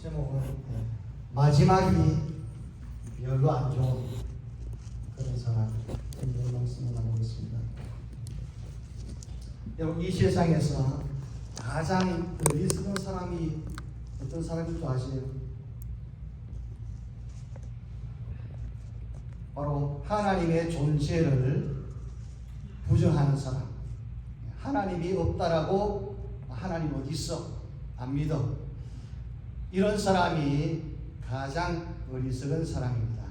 제목은 마지막이 별로 안 좋은 그런 사람, 이런 말씀을 나누겠습니다. 여러분, 이 세상에서 가장 어리석은 사람이 어떤 사람인 줄 아세요? 바로 하나님의 존재를 부정하는 사람. 하나님이 없다라고 하나님 어디 있어? 안 믿어. 이런 사람이 가장 어리석은 사람입니다.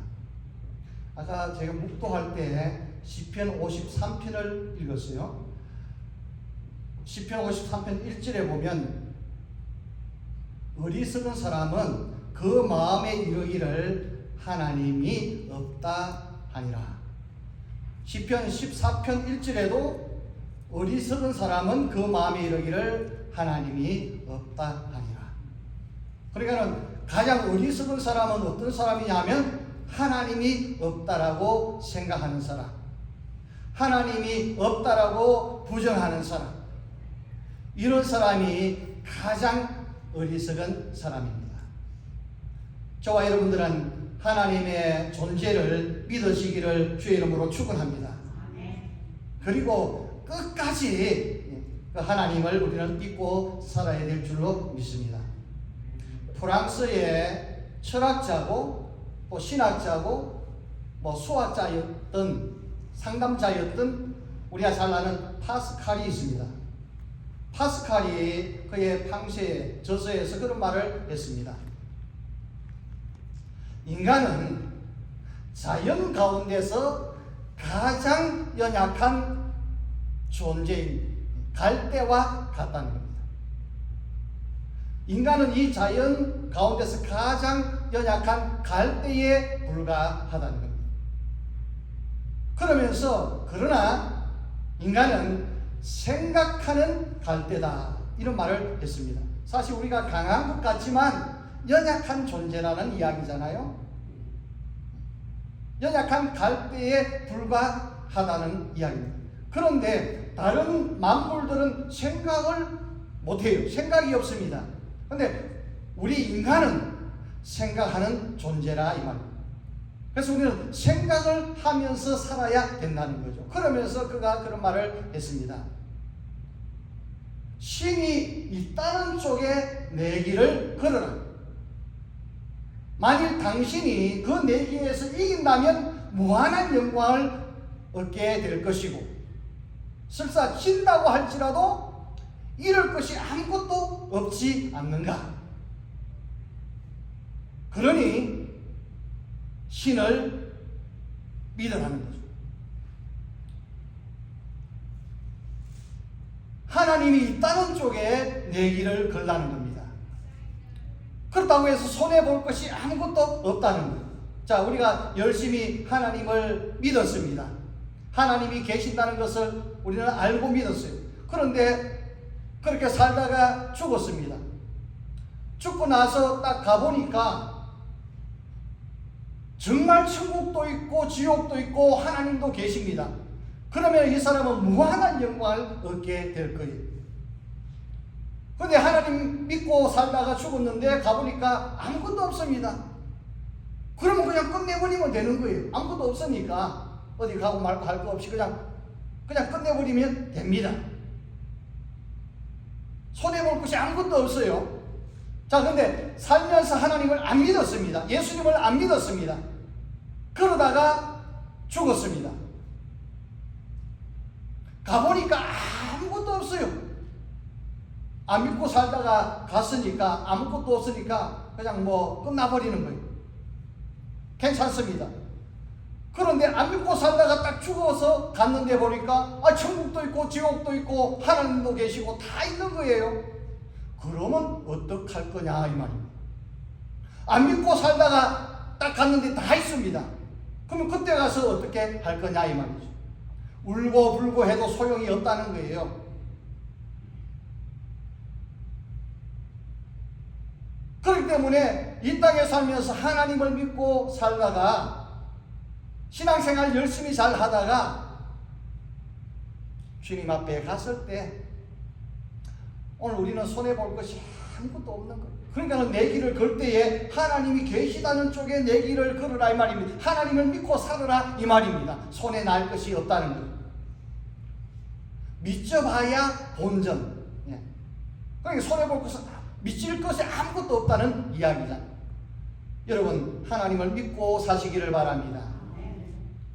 아까 제가 묵도할 때 시편 53편을 읽었어요. 시편 53편 1절에 보면 어리석은 사람은 그 마음에 이르기를 하나님이 없다 하니라. 시편 14편 1절에도 어리석은 사람은 그 마음에 이르기를 하나님이 없다 하니라. 그러니까는 가장 어리석은 사람은 어떤 사람이냐면 하나님이 없다라고 생각하는 사람, 하나님이 없다라고 부정하는 사람, 이런 사람이 가장 어리석은 사람입니다. 저와 여러분들은 하나님의 존재를 믿으시기를 주의 이름으로 축원합니다. 그리고 끝까지 하나님을 우리는 믿고 살아야 될 줄로 믿습니다. 프랑스의 철학자고 또 신학자고 수학자였던 상담자였던 우리가 잘 아는 파스칼이 있습니다. 파스칼이 그의 방시의 저서에서 그런 말을 했습니다. 인간은 자연 가운데서 가장 연약한 존재인 갈대와 같다는 겁니다. 인간은 이 자연 가운데서 가장 연약한 갈대에 불과하다는 겁니다. 그러나 인간은 생각하는 갈대다, 이런 말을 했습니다. 사실 우리가 강한 것 같지만 연약한 존재라는 이야기잖아요. 연약한 갈대에 불과하다는 이야기입니다. 그런데 다른 만물들은 생각을 못해요. 생각이 없습니다. 그런데 우리 인간은 생각하는 존재라 이 말입니다. 그래서 우리는 생각을 하면서 살아야 된다는 거죠. 그러면서 그가 그런 말을 했습니다. 신이 있다는 쪽에 내기를 걸어라. 만일 당신이 그 내기에서 이긴다면 무한한 영광을 얻게 될 것이고, 설사 진다고 할지라도 잃을 것이 아무것도 없지 않는가. 그러니 신을 믿으라는 거죠. 하나님이 있다는 쪽에 내기를 걸라는 겁니다. 그렇다고 해서 손해볼 것이 아무것도 없다는 거예요. 자, 우리가 열심히 하나님을 믿었습니다. 하나님이 계신다는 것을 우리는 알고 믿었어요. 그런데 그렇게 살다가 죽었습니다. 죽고 나서 딱 가보니까 정말 천국도 있고 지옥도 있고 하나님도 계십니다. 그러면 이 사람은 무한한 영광을 얻게 될 거예요. 그런데 하나님 믿고 살다가 죽었는데 가보니까 아무것도 없습니다. 그러면 그냥 끝내버리면 되는 거예요. 아무것도 없으니까 어디 가고 말고 할 거 없이 그냥 끝내버리면 됩니다. 손해볼 것이 아무것도 없어요. 자, 근데 살면서 하나님을 안 믿었습니다. 예수님을 안 믿었습니다. 그러다가 죽었습니다. 가보니까 아무것도 없어요. 안 믿고 살다가 갔으니까 아무것도 없으니까 그냥 끝나버리는 거예요. 괜찮습니다. 그런데 안 믿고 살다가 딱 죽어서 갔는데 보니까 천국도 있고 지옥도 있고 하나님도 계시고 다 있는 거예요. 그러면 어떡할 거냐 이 말입니다. 안 믿고 살다가 딱 갔는데 다 있습니다. 그러면 그때 가서 어떻게 할 거냐 이 말이죠. 울고 불고 해도 소용이 없다는 거예요. 그렇기 때문에 이 땅에 살면서 하나님을 믿고 살다가 신앙생활 열심히 잘 하다가 주님 앞에 갔을 때 오늘 우리는 손해볼 것이 아무것도 없는 거예요. 그러니까 내 길을 걸 때에 하나님이 계시다는 쪽에 내 길을 걸으라 이 말입니다. 하나님을 믿고 살아라 이 말입니다. 손에 날 것이 없다는 거예요. 믿져봐야 본전. 예. 그러니까 손에 볼 것은 믿질 것이 아무것도 없다는 이야기잖아요. 여러분, 하나님을 믿고 사시기를 바랍니다.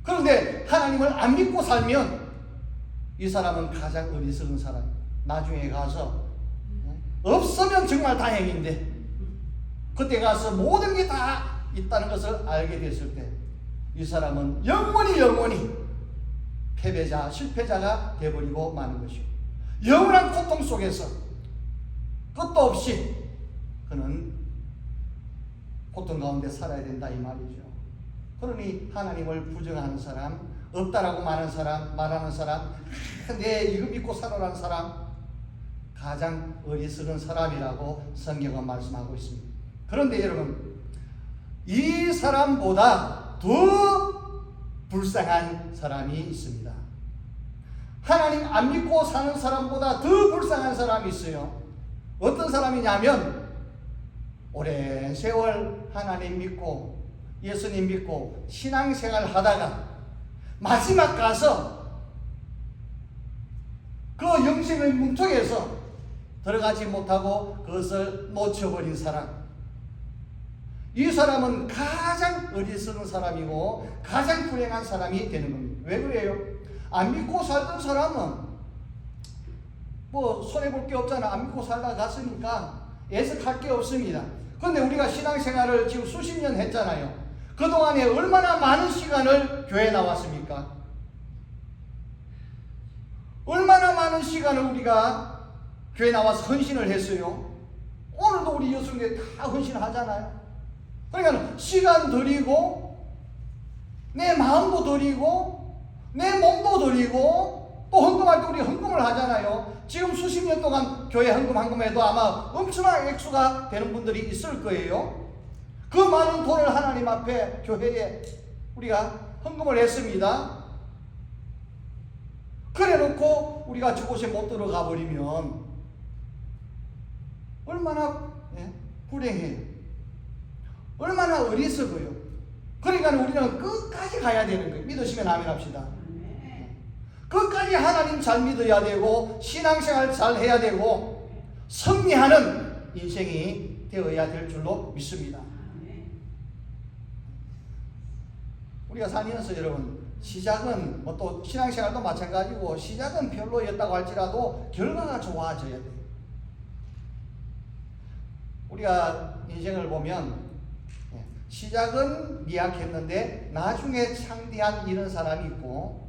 그런데 하나님을 안 믿고 살면 이 사람은 가장 어리석은 사람이에요. 나중에 가서 없으면 정말 다행인데 그때 가서 모든 게 다 있다는 것을 알게 됐을 때 이 사람은 영원히 패배자, 실패자가 되어버리고 마는 것이고 영원한 고통 속에서 끝도 없이 그는 고통 가운데 살아야 된다 이 말이죠. 그러니 하나님을 부정하는 사람, 없다라고 말하는 사람, 내 이거 믿고 살아라는 사람 가장 어리석은 사람이라고 성경은 말씀하고 있습니다. 그런데 여러분, 이 사람보다 더 불쌍한 사람이 있습니다. 하나님 안 믿고 사는 사람보다 더 불쌍한 사람이 있어요. 어떤 사람이냐면 오랜 세월 하나님 믿고 예수님 믿고 신앙생활 하다가 마지막 가서 그 영생의 문턱에서 들어가지 못하고 그것을 놓쳐버린 사람, 이 사람은 가장 어리석은 사람이고 가장 불행한 사람이 되는 겁니다. 왜 그래요? 안 믿고 살던 사람은 뭐 손해볼 게 없잖아. 안 믿고 살다 갔으니까 애석할 게 없습니다. 그런데 우리가 신앙생활을 지금 수십 년 했잖아요. 그동안에 얼마나 많은 시간을 교회에 나왔습니까? 얼마나 많은 시간을 우리가 교회에 나와서 헌신을 했어요. 오늘도 우리 여성교회 다 헌신하잖아요. 그러니까 시간 드리고 내 마음도 드리고 내 몸도 드리고 또 헌금할 때 우리 헌금을 하잖아요. 지금 수십 년 동안 교회 헌금해도 아마 엄청난 액수가 되는 분들이 있을 거예요. 그 많은 돈을 하나님 앞에 교회에 우리가 헌금을 했습니다. 그래 놓고 우리가 저곳에 못 들어가 버리면 얼마나 불행해요. 얼마나 어리석어요. 그러니까 우리는 끝까지 가야 되는 거예요. 믿으시면 아멘 합시다. 끝까지 하나님 잘 믿어야 되고 신앙생활 잘 해야 되고 승리하는 인생이 되어야 될 줄로 믿습니다. 우리가 살면서 여러분, 시작은 뭐 또 신앙생활도 마찬가지고 시작은 별로였다고 할지라도 결과가 좋아져야 돼요. 우리가 인생을 보면 시작은 미약했는데 나중에 창대한 이런 사람이 있고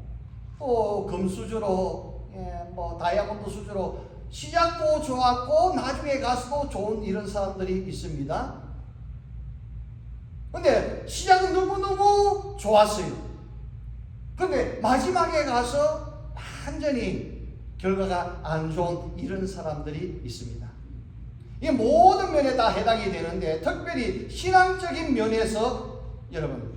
또 금수저로 뭐 다이아몬드 수저로 시작도 좋았고 나중에 가서도 좋은 이런 사람들이 있습니다. 근데 시작은 너무너무 좋았어요. 근데 마지막에 가서 완전히 결과가 안 좋은 이런 사람들이 있습니다. 이 모든 면에 다 해당이 되는데 특별히 신앙적인 면에서 여러분,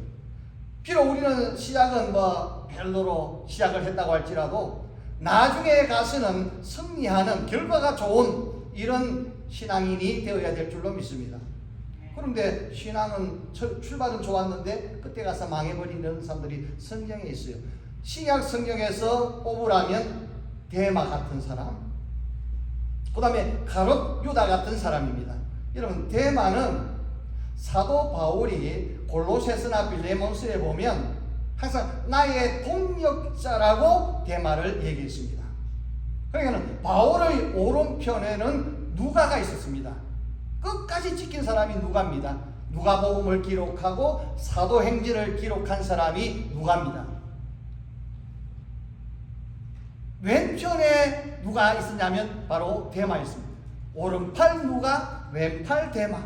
비록 우리는 시작은 뭐 별로로 시작을 했다고 할지라도 나중에 가서는 승리하는 결과가 좋은 이런 신앙인이 되어야 될 줄로 믿습니다. 그런데 신앙은 출발은 좋았는데 그때 가서 망해버리는 사람들이 성경에 있어요. 신약 성경에서 뽑으라면 데마 같은 사람, 그 다음에 가롯 유다 같은 사람입니다. 여러분, 데마는 사도 바울이 골로새서나 빌레몬서에 보면 항상 나의 동역자라고 데마를 얘기했습니다. 그러니까 바울의 오른편에는 누가가 있었습니다. 끝까지 지킨 사람이 누가입니다. 누가복음을 기록하고 사도행전을 기록한 사람이 누가입니다. 왼편에 누가 있었냐면 바로 데마였습니다. 오른팔 누가, 왼팔 데마.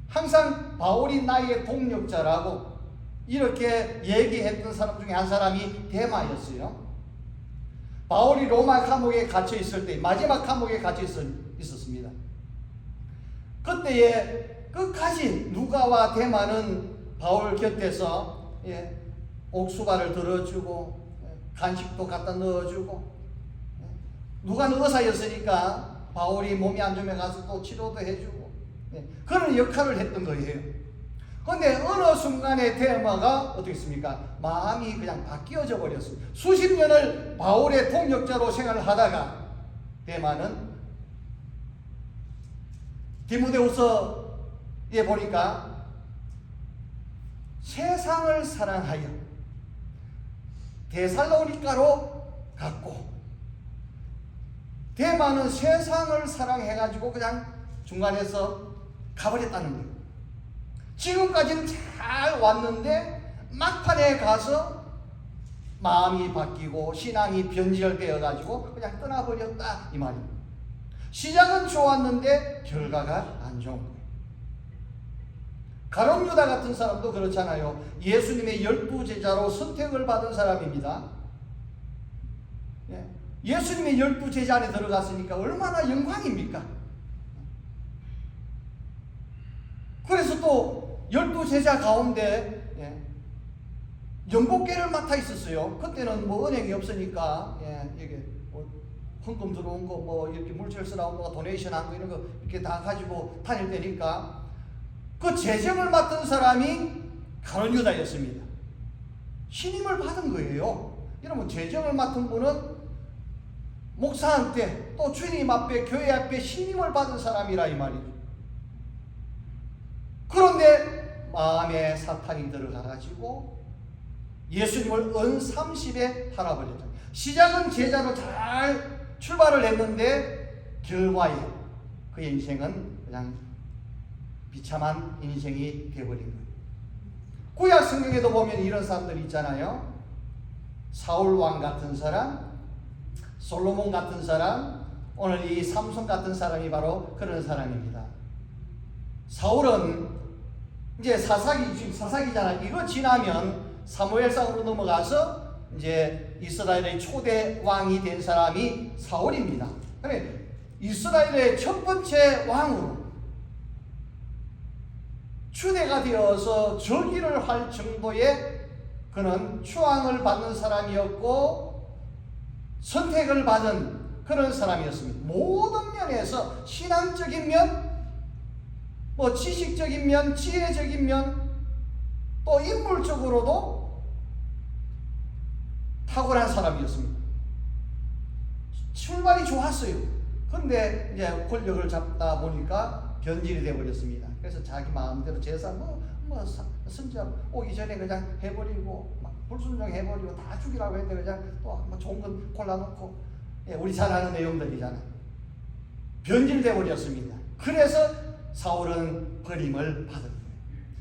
항상 바울이 나의 동역자라고 이렇게 얘기했던 사람 중에 한 사람이 데마였어요. 바울이 로마 감옥에 갇혀 있을 때, 마지막 감옥에 갇혀 있었습니다. 그때에 끝까지 누가와 데마는 바울 곁에서 옥수발을 들어주고 간식도 갖다 넣어주고, 누가는 의사였으니까 바울이 몸이 안 좋으면 가서 또 치료도 해주고, 그런 역할을 했던 거예요. 그런데 어느 순간에 데마가 어떻게 했습니까? 마음이 그냥 바뀌어져 버렸습니다. 수십 년을 바울의 동역자로 생활을 하다가 데마는 디모데후서에 보니까 세상을 사랑하여 데살로니가로 갔고, 데마는 세상을 사랑해가지고 그냥 중간에서 가버렸다는 거예요. 지금까지는 잘 왔는데 막판에 가서 마음이 바뀌고 신앙이 변질되어가지고 그냥 떠나버렸다, 이 말입니다. 시작은 좋았는데 결과가 안 좋은 거예요. 가룟 유다 같은 사람도 그렇잖아요. 예수님의 12제자로 선택을 받은 사람입니다. 예수님의 12제자 안에 들어갔으니까 얼마나 영광입니까? 그래서 또 12제자 가운데 연복계를 맡아 있었어요. 그때는 뭐 은행이 없으니까 이게 뭐 헌금 들어온 거, 뭐 이렇게 물질서 나온 거, 도네이션 한 거 이런 거 이렇게 다 가지고 다닐 때니까 그 재정을 맡은 사람이 가룟 유다였습니다. 신임을 받은 거예요. 이러면 재정을 맡은 분은 목사한테 또 주님 앞에 교회 앞에 신임을 받은 사람이라 이 말이죠. 그런데 마음에 사탄이 들어가가지고 예수님을 은30에 팔아버렸다. 시작은 제자로 잘 출발을 했는데 결과에 그의 인생은 그냥 비참한 인생이 되어버린 거예요. 구약 성경에도 보면 이런 사람들이 있잖아요. 사울 왕 같은 사람, 솔로몬 같은 사람, 오늘 이 삼손 같은 사람이 바로 그런 사람입니다. 사울은 이제 사사기잖아. 이거 지나면 사무엘상으로 넘어가서 이제 이스라엘의 초대 왕이 된 사람이 사울입니다. 그래, 이스라엘의 첫 번째 왕으로 추대가 되어서 즉위를 할 정도의 그는 추앙을 받는 사람이었고 선택을 받은 그런 사람이었습니다. 모든 면에서 신앙적인 면, 뭐 지식적인 면, 지혜적인 면, 또 인물적으로도 탁월한 사람이었습니다. 출발이 좋았어요. 그런데 이제 권력을 잡다 보니까 변질이 되어버렸습니다. 그래서 자기 마음대로 제사 선지자 오기 전에 그냥 해버리고 막 불순종해버리고 다 죽이라고 했는데 그냥 또 뭐 좋은 건 골라놓고, 우리 잘 아는 내용들이잖아요. 변질되어버렸습니다. 그래서 사울은 버림을 받은 거예요.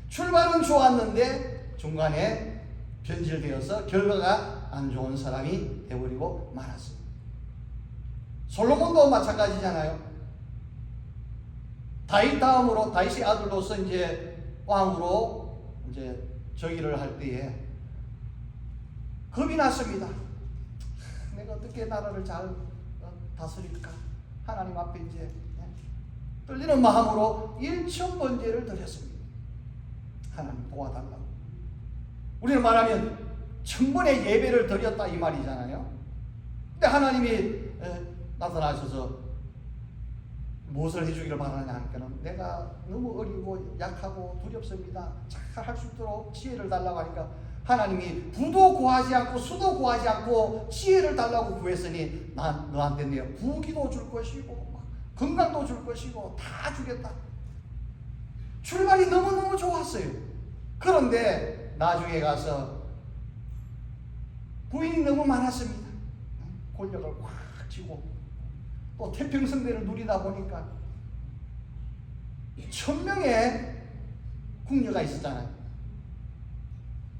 출발은 좋았는데 중간에 변질되어서 결과가 안 좋은 사람이 되어버리고 말았습니다. 솔로몬도 마찬가지잖아요. 다윗 다음으로 다윗의 아들로서 이제 왕으로 이제 즉위를 할 때에 겁이 났습니다. 내가 어떻게 나라를 잘 다스릴까? 하나님 앞에 이제 떨리는 마음으로 일천번제를 드렸습니다. 하나님 도와달라고. 우리는 말하면 천번의 예배를 드렸다 이 말이잖아요. 근데 하나님이 나타나셔서 무엇을 해주기를 바라느냐 하니까는 내가 너무 어리고 약하고 두렵습니다. 잘 할 수 있도록 지혜를 달라고 하니까 하나님이 부도 구하지 않고 수도 구하지 않고 지혜를 달라고 구했으니 난 너한테 내가 부귀도 줄 것이고 건강도 줄 것이고 다 주겠다. 출발이 너무너무 좋았어요. 그런데 나중에 가서 부인이 너무 많았습니다. 권력을 확 쥐고 또 태평성대를 누리다 보니까 1000명의 궁녀가 있었잖아요.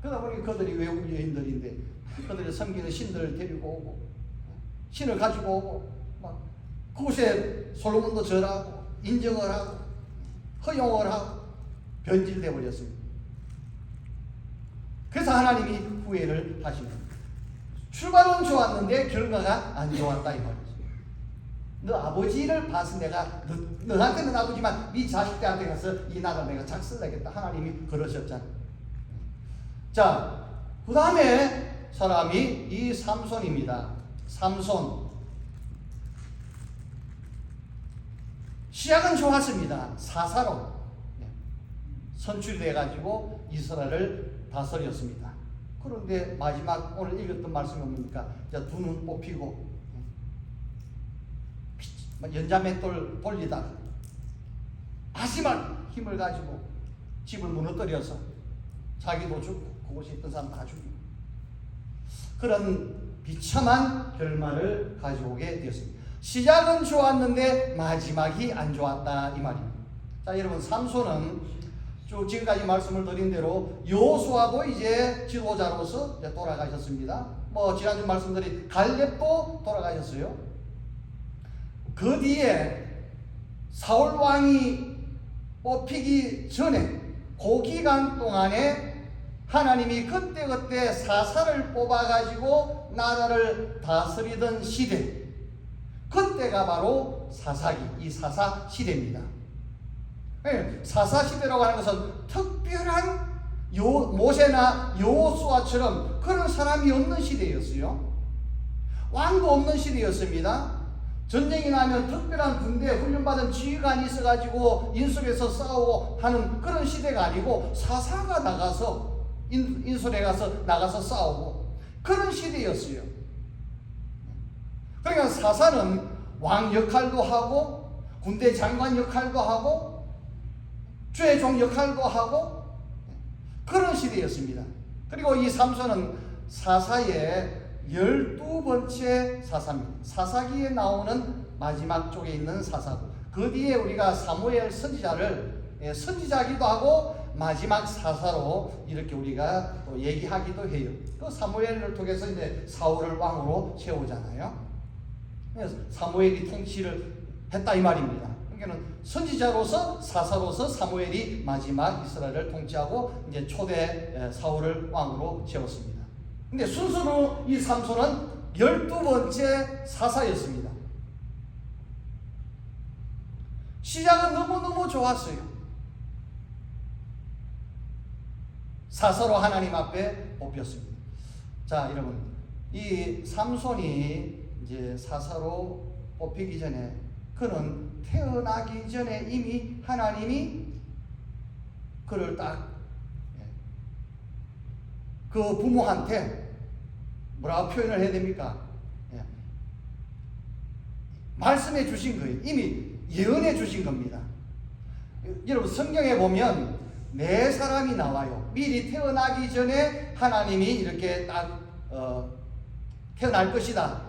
그러다 보니 그들이 외국 여인들인데 그들이 섬기는 신들을 데리고 오고 신을 가지고 오고 막 그곳에 솔로몬도 절하고 인정을 하고 허용을 하고 변질되어 버렸습니다. 그래서 하나님이 후회를 하십니다. 출발은 좋았는데 결과가 안 좋았다 이 말이죠. 너 아버지를 봐서 내가 너한테는 놔두지만 네 자식들한테 가서 이 나라 내가 작살내겠다. 하나님이 그러셨잖아. 자, 그 다음에 사람이 이 삼손입니다. 삼손. 시작은 좋았습니다. 사사로 선출돼 가지고 이스라엘을 다스렸습니다. 그런데 마지막 오늘 읽었던 말씀이 뭡니까? 두 눈 뽑히고 연자맷돌 돌리다 마지막 힘을 가지고 집을 무너뜨려서 자기도 죽고 그곳에 있던 사람 다 죽이고 그런 비참한 결말을 가져오게 되었습니다. 시작은 좋았는데 마지막이 안 좋았다 이 말입니다. 자, 여러분, 삼손은 쭉 지금까지 말씀을 드린 대로 여호수아도 이제 지도자로서 이제 돌아가셨습니다. 지난주 말씀드린 갈렙도 돌아가셨어요. 그 뒤에 사울 왕이 뽑히기 전에 그 기간 동안에 하나님이 그때그때 사사를 뽑아가지고 나라를 다스리던 시대, 그때가 바로 사사기, 이 사사 시대입니다. 사사 시대라고 하는 것은 특별한 모세나 여호수아처럼 그런 사람이 없는 시대였어요. 왕도 없는 시대였습니다. 전쟁이 나면 특별한 군대 훈련받은 지휘관이 있어가지고 인솔에서 싸우고 하는 그런 시대가 아니고 사사가 나가서 인솔에 가서 나가서 싸우고 그런 시대였어요. 그러니까 사사는 왕 역할도 하고 군대 장관 역할도 하고 죄종 역할도 하고 그런 시대였습니다. 그리고 이 삼손은 사사의 12번째 사사입니다. 사사기에 나오는 마지막 쪽에 있는 사사고, 그 뒤에 우리가 사무엘 선지자를 선지자기도 하고 마지막 사사로 이렇게 우리가 또 얘기하기도 해요. 그 사무엘을 통해서 이제 사울을 왕으로 세우잖아요. 그래서 사무엘이 통치를 했다 이 말입니다. 그러니까 선지자로서 사사로서 사무엘이 마지막 이스라엘을 통치하고 이제 초대 사울을 왕으로 세웠습니다. 근데 순수로 이 삼손은 12번째 사사였습니다. 시작은 너무너무 좋았어요. 사사로 하나님 앞에 뽑혔습니다. 자, 여러분, 이 삼손이 이제 사사로 뽑히기 전에 그는 태어나기 전에 이미 하나님이 그를 딱 그 부모한테 뭐라고 표현을 해야 됩니까? 말씀해 주신 거예요. 이미 예언해 주신 겁니다. 여러분, 성경에 보면 네 사람이 나와요. 미리 태어나기 전에 하나님이 이렇게 딱 태어날 것이다,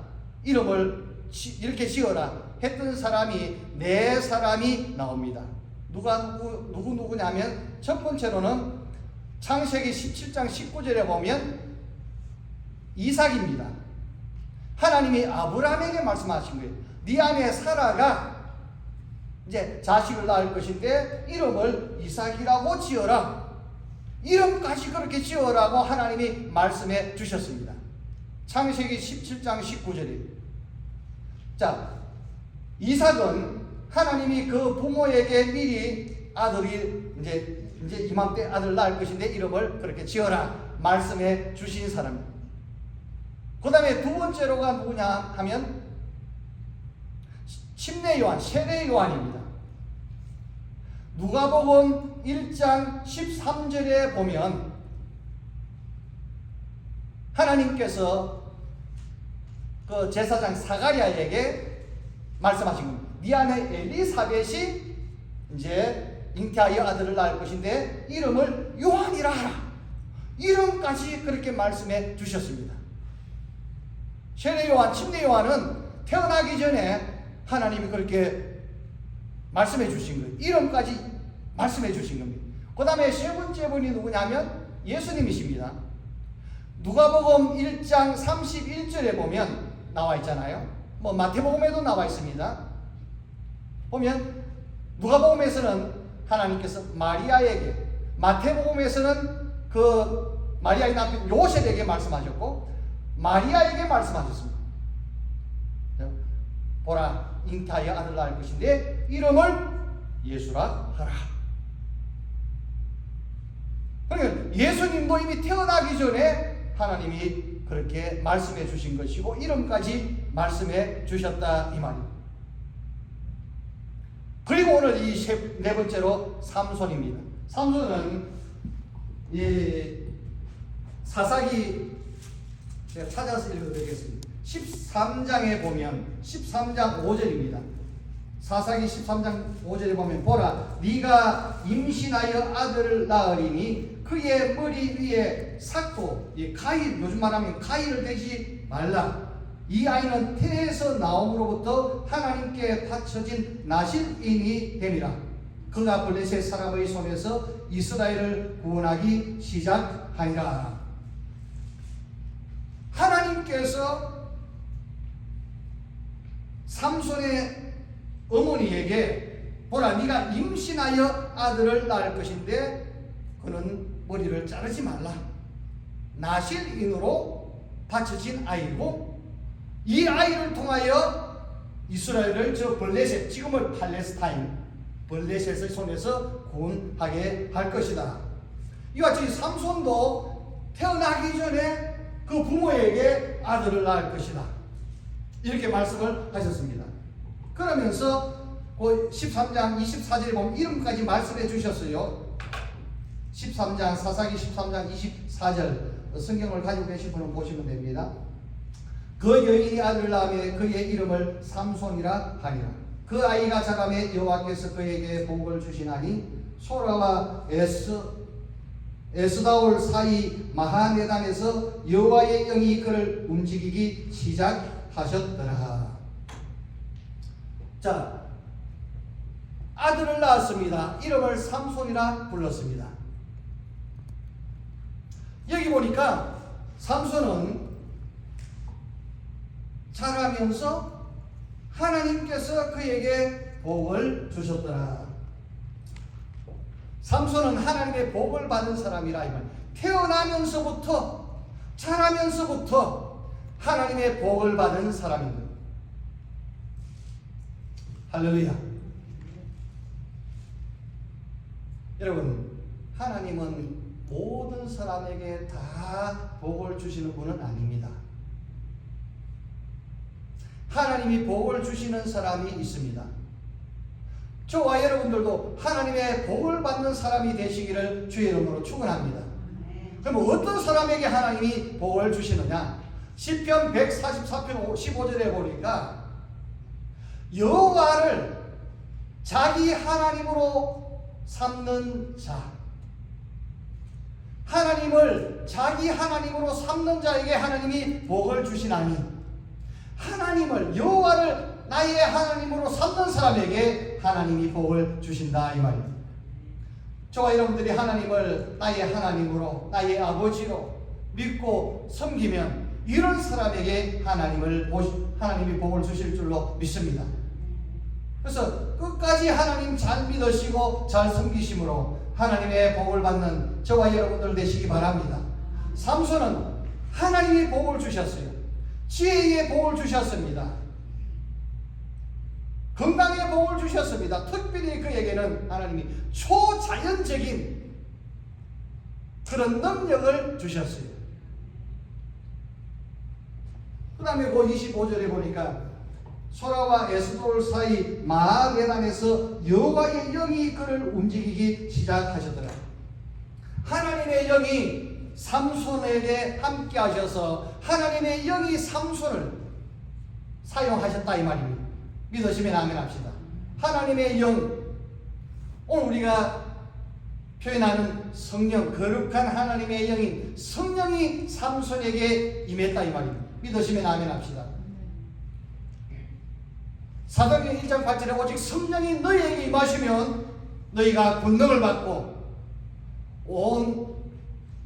이름을 이렇게 지어라 했던 사람이 네 사람이 나옵니다. 누구냐면 첫 번째로는 창세기 17장 19절에 보면 이삭입니다. 하나님이 아브라함에게 말씀하신 거예요. 네 아내 사라가 이제 자식을 낳을 것인데 이름을 이삭이라고 지어라. 이름까지 그렇게 지어라고 하나님이 말씀해 주셨습니다. 창세기 17장 19절이에요. 자, 이삭은 하나님이 그 부모에게 미리 아들이 이제 이맘때 아들 낳을 것인데 이름을 그렇게 지어라 말씀해 주신 사람입니다. 그 다음에 두 번째로가 누구냐 하면 침례 요한, 세례 요한입니다. 누가복음 1장 13절에 보면 하나님께서 그 제사장 사가랴에게 말씀하신 겁니다. 네 아내 엘리사벳이 이제 잉태하여 아들을 낳을 것인데 이름을 요한이라 하라. 이름까지 그렇게 말씀해 주셨습니다. 세례 요한, 침례 요한은 태어나기 전에 하나님이 그렇게 말씀해 주신 거예요. 이름까지 말씀해 주신 겁니다. 그 다음에 세 번째 분이 누구냐면 예수님이십니다. 누가복음 1장 31절에 보면 나와 있잖아요. 마태복음에도 나와 있습니다. 보면 누가복음에서는 하나님께서 마리아에게, 마태복음에서는 그 마리아의 남편 요셉에게 말씀하셨고 마리아에게 말씀하셨습니다. 보라, 잉태하여 아들 낳을 것인데 이름을 예수라 하라. 그러니까 예수님도 이미 태어나기 전에 하나님이 그렇게 말씀해 주신 것이고 이름까지 말씀해 주셨다 이 말입니다. 그리고 오늘 이 네 번째로 삼손입니다. 삼손은 이 사사기 제가 찾아서 읽어드리겠습니다. 13장에 보면 13장 5절입니다. 사사기 13장 5절에 보면 보라 네가 임신하여 아들을 낳으리니 그의 머리 위에 삭도 이 가위 요즘 말하면 가위를 대지 말라. 이 아이는 태에서 나옴으로부터 하나님께 바쳐진 나실인이 됨이라. 그가 블레셋 사람의 손에서 이스라엘을 구원하기 시작하니라. 하나님께서 삼손의 어머니에게 보라 네가 임신하여 아들을 낳을 것인데 그는 머리를 자르지 말라. 나실인으로 바쳐진 아이고 이 아이를 통하여 이스라엘을 저 블레셋 지금은 팔레스타인 블레셋의 손에서 구원하게 할 것이다. 이와 같이 삼손도 태어나기 전에 그 부모에게 아들을 낳을 것이다. 이렇게 말씀을 하셨습니다. 그러면서 그 13장 24절에 보면 이름까지 말씀해 주셨어요. 13장 사사기 13장 24절 성경을 가지고 계신 분은 보시면 됩니다. 그 여인이 아들을 낳으며 그의 이름을 삼손이라 하니라. 그 아이가 자라매 여호와께서 그에게 복을 주시나니 소라와 에스다올 사이 마하네단에서 여호와의 영이 그를 움직이기 시작하셨더라. 자, 아들을 낳았습니다. 이름을 삼손이라 불렀습니다. 여기 보니까 삼손은 자라면서 하나님께서 그에게 복을 주셨더라. 삼손은 하나님의 복을 받은 사람이라 이 말. 태어나면서부터 자라면서부터 하나님의 복을 받은 사람입니다. 할렐루야. 여러분, 하나님은 모든 사람에게 다 복을 주시는 분은 아닙니다. 하나님이 복을 주시는 사람이 있습니다. 저와 여러분들도 하나님의 복을 받는 사람이 되시기를 주의 이름으로 축원합니다. 그럼 어떤 사람에게 하나님이 복을 주시느냐? 시편 144편 15절에 보니까 여호와를 자기 하나님으로 삼는 자, 하나님을 자기 하나님으로 삼는 자에게 하나님이 복을 주시나니 하나님을 여호와를 나의 하나님으로 삼는 사람에게 하나님이 복을 주신다 이 말입니다. 저와 여러분들이 하나님을 나의 하나님으로 나의 아버지로 믿고 섬기면 이런 사람에게 하나님이 복을 주실 줄로 믿습니다. 그래서 끝까지 하나님 잘 믿으시고 잘 섬기심으로 하나님의 복을 받는 저와 여러분들 되시기 바랍니다. 삼손은 하나님이 복을 주셨어요. 지혜의 복을 주셨습니다. 건강의 복을 주셨습니다. 특별히 그에게는 하나님이 초자연적인 그런 능력을 주셨어요. 그 다음에 그 25절에 보니까 소라와 에스돌 사이 마하네단에서 여호와의 영이 그를 움직이기 시작하셨더라. 하나님의 영이 삼손에게 함께 하셔서 하나님의 영이 삼손을 사용하셨다 이 말입니다. 믿으시면 아멘 합시다. 하나님의 영, 오늘 우리가 표현하는 성령, 거룩한 하나님의 영인 성령이 삼손에게 임했다 이 말입니다. 믿으시면 아멘 합시다. 사도행전 1장 8절에 오직 성령이 너희에게 임하시면 너희가 권능을 받고 온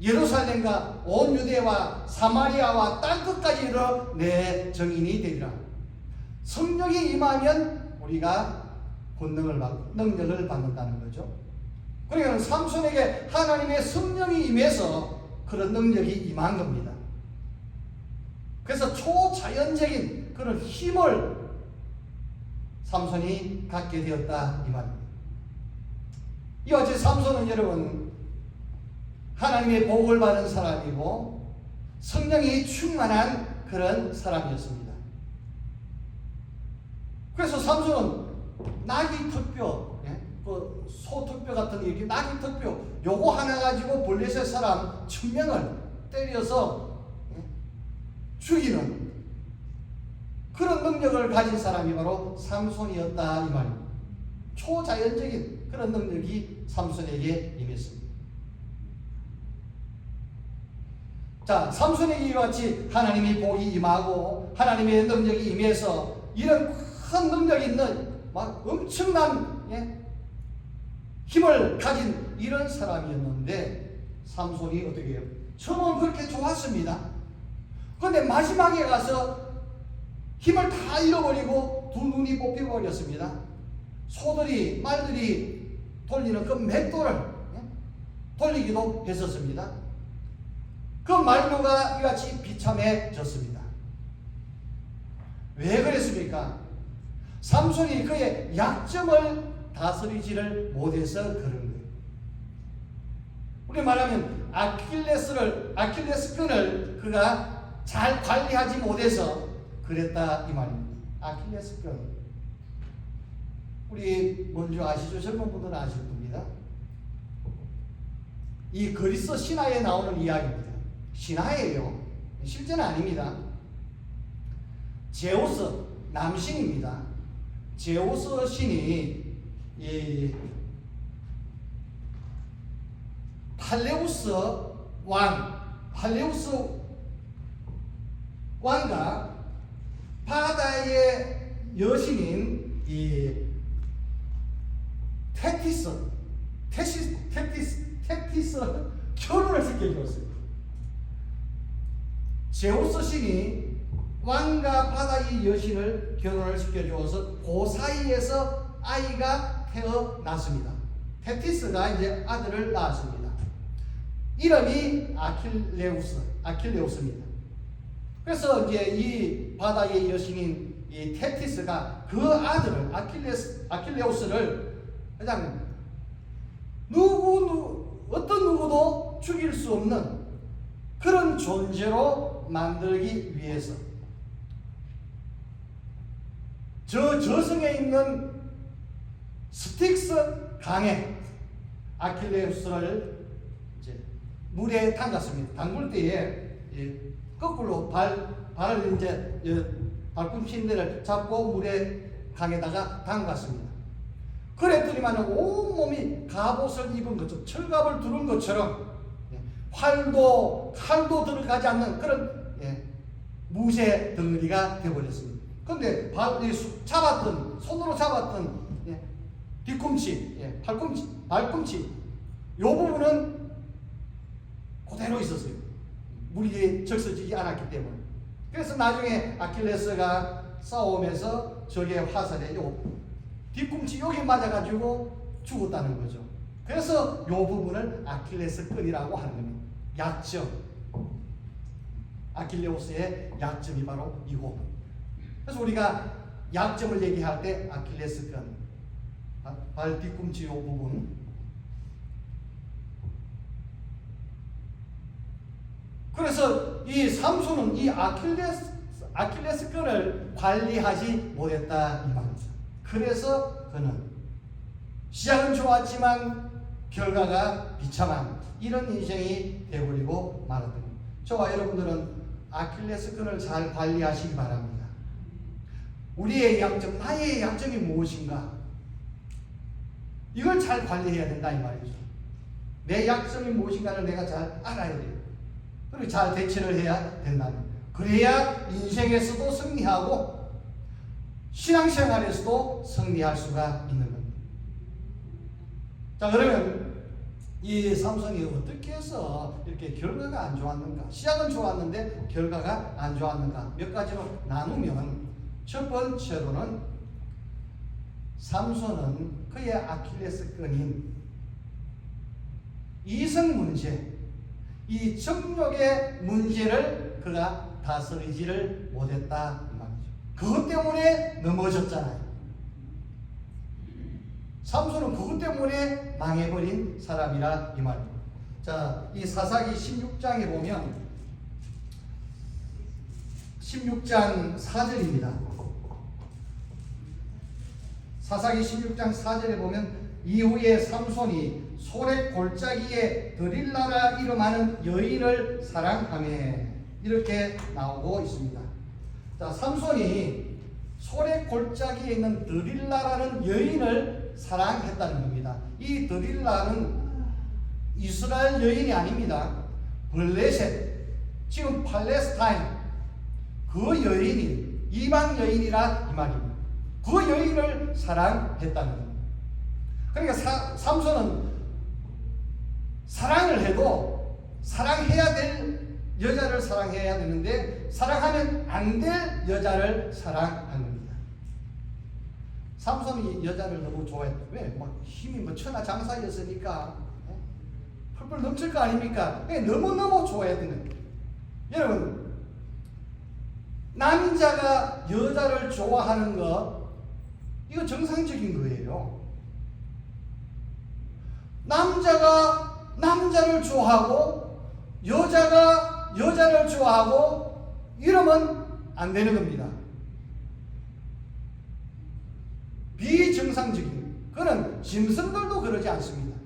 예루살렘과 온 유대와 사마리아와 땅끝까지 이르러 내 증인이 되리라. 성령이 임하면 우리가 권능을 받고 능력을 받는다는 거죠. 그러니까 삼손에게 하나님의 성령이 임해서 그런 능력이 임한 겁니다. 그래서 초자연적인 그런 힘을 삼손이 갖게 되었다 이 말입니다. 이와 같이 삼손은 여러분 하나님의 복을 받은 사람이고 성령이 충만한 그런 사람이었습니다. 그래서 삼손은 낙이 턱뼈 턱뼈 같은 게 이렇게 낙이 턱뼈 요거 하나 가지고 블레셋 사람 1000명을 때려서 죽이는 그런 능력을 가진 사람이 바로 삼손이었다 이 말입니다. 초자연적인 그런 능력이 삼손에게 임했습니다. 자, 삼손에게 이와 같이 하나님의 복이 임하고 하나님의 능력이 임해서 이런 큰 능력이 있는 막 엄청난 힘을 가진 이런 사람이었는데 삼손이 어떻게 해요? 처음은 그렇게 좋았습니다. 그런데 마지막에 가서 힘을 다 잃어버리고 두 눈이 뽑혀버렸습니다. 소들이 말들이 돌리는 그 맷돌을 돌리기도 했었습니다. 그 말로가 이같이 비참해졌습니다. 왜 그랬습니까? 삼손이 그의 약점을 다스리지를 못해서 그런 거예요. 우리 말하면 아킬레스건을 그가 잘 관리하지 못해서 그랬다 이 말입니다. 아킬레스건. 우리 뭔지 아시죠? 젊은 분들은 아실 겁니다. 이 그리스 신화에 나오는 이야기입니다. 신화예요. 실제는 아닙니다. 제우스 남신입니다. 제우스 신이 이 팔레우스 왕과 바다의 여신인 이 테티스 결혼을 시켜주었어요. 제우스 신이 왕과 바다의 여신을 결혼을 시켜주어서 그 사이에서 아이가 태어났습니다. 테티스가 이제 아들을 낳았습니다. 이름이 아킬레우스입니다. 그래서 이제 이 바다의 여신인 이 테티스가 그 아들을 아킬레우스를 그냥 어떤 누구도 죽일 수 없는 그런 존재로 만들기 위해서 저 저승에 있는 스틱스 강에 아킬레우스를 이제 물에 담갔습니다. 담글 때에 거꾸로 발을 이제 발꿈치인대를 잡고 물에 강에다가 담갔습니다. 그랬더니만 온몸이 갑옷을 입은 것처럼 철갑을 두른 것처럼 칼도 들어가지 않는 그런 무쇠 덩어리가 되어버렸습니다. 그런데 손으로 잡았던 뒤꿈치, 발꿈치 요 부분은 그대로 있었어요. 물이 적셔지지 않았기 때문에. 그래서 나중에 아킬레스가 싸우면서 적의 화살에 요 뒤꿈치 여기 맞아가지고 죽었다는 거죠. 그래서 요 부분을 아킬레스건이라고 하는 겁니다. 약점. 아킬레우스의 약점이 바로 이거. 그래서 우리가 약점을 얘기할 때 아킬레스건, 발 뒤꿈치 요 부분. 그래서 이 삼손은 이 아킬레스건을 관리하지 못했다 이 말이죠. 그래서 그는 시작은 좋았지만 결과가 비참한 이런 인생이 되어버리고 말았습니다. 저와 여러분들은 아킬레스건을 잘 관리하시기 바랍니다. 우리의 약점, 나의 약점이 무엇인가? 이걸 잘 관리해야 된다 이 말이죠. 내 약점이 무엇인가를 내가 잘 알아야 돼요. 그리고 잘 대처를 해야 된다는. 그래야 인생에서도 승리하고 신앙생활에서도 승리할 수가 있는 겁니다. 자, 그러면 이 삼손이 어떻게 해서 이렇게 결과가 안 좋았는가? 시작은 좋았는데 결과가 안 좋았는가? 몇 가지로 나누면 첫 번째로는 삼손은 그의 아킬레스건인 이성 문제, 이 정욕의 문제를 그가 다스리지를 못했다 이 말이죠. 그것 때문에 넘어졌잖아요. 삼손은 그것 때문에 망해버린 사람이라 이 말입니다. 자, 이 사사기 16장에 보면 16장 4절입니다. 사사기 16장 4절에 보면 이후에 삼손이 소래 골짜기에 드릴라라 이름하는 여인을 사랑하며 이렇게 나오고 있습니다. 자, 삼손이 소래 골짜기에 있는 드릴라라는 여인을 사랑했다는 겁니다. 이 드릴라는 이스라엘 여인이 아닙니다. 블레셋, 지금 팔레스타인 그 여인이 이방 여인이라 이 말입니다. 그 여인을 사랑했다는 겁니다. 그러니까 삼손은 사랑을 해도 사랑해야 될 여자를 사랑해야 되는데 사랑하면 안 될 여자를 사랑한 겁니다. 삼손이 여자를 너무 좋아했다. 왜? 막 힘이 뭐 천하장사였으니까 펄펄 넘칠 거 아닙니까? 너무너무 좋아했던 거예요. 여러분, 남자가 여자를 좋아하는 것 이거 정상적인 거예요. 남자가 남자를 좋아하고 여자가 여자를 좋아하고 이러면 안 되는 겁니다. 비정상적인, 그는 짐승들도 그러지 않습니다.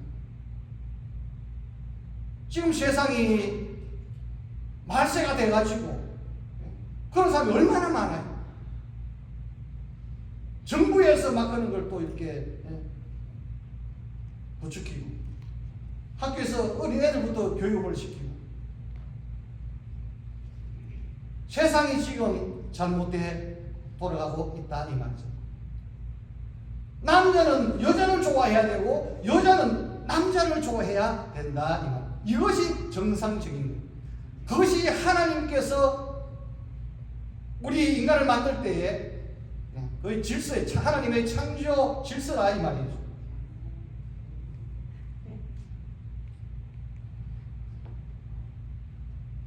지금 세상이 말세가 돼가지고 그런 사람이 얼마나 많아요. 정부에서 막 그런 걸 또 이렇게 부추기고 학교에서 어린애들부터 교육을 시키고 세상이 지금 잘못돼 돌아가고 있다 이 말이죠. 남자는 여자를 좋아해야 되고 여자는 남자를 좋아해야 된다 이 말. 이것이 정상적인 거예요. 그것이 하나님께서 우리 인간을 만들 때에 그 질서에 하나님의 창조 질서라 이 말이죠.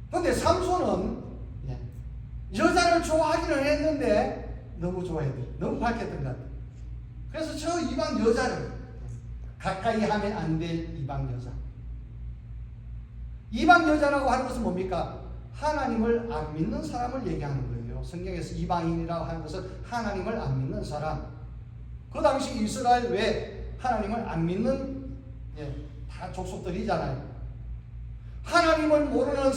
그런데 삼손은 여자를 좋아하기는 했는데 너무 좋아했대. 너무 밝혔던 것 같아요. 그래서 저 이방 여자를 가까이 하면 안 될 이방 여자. 이방 여자라고 하는 것은 뭡니까? 하나님을 안 믿는 사람을 얘기하는 거예요. 성경에서 이방인이라고 하는 것은 하나님을 안 믿는 사람. 그 당시 이스라엘 외에 하나님을 안 믿는 다 족속들이잖아요. 하나님을 모르는,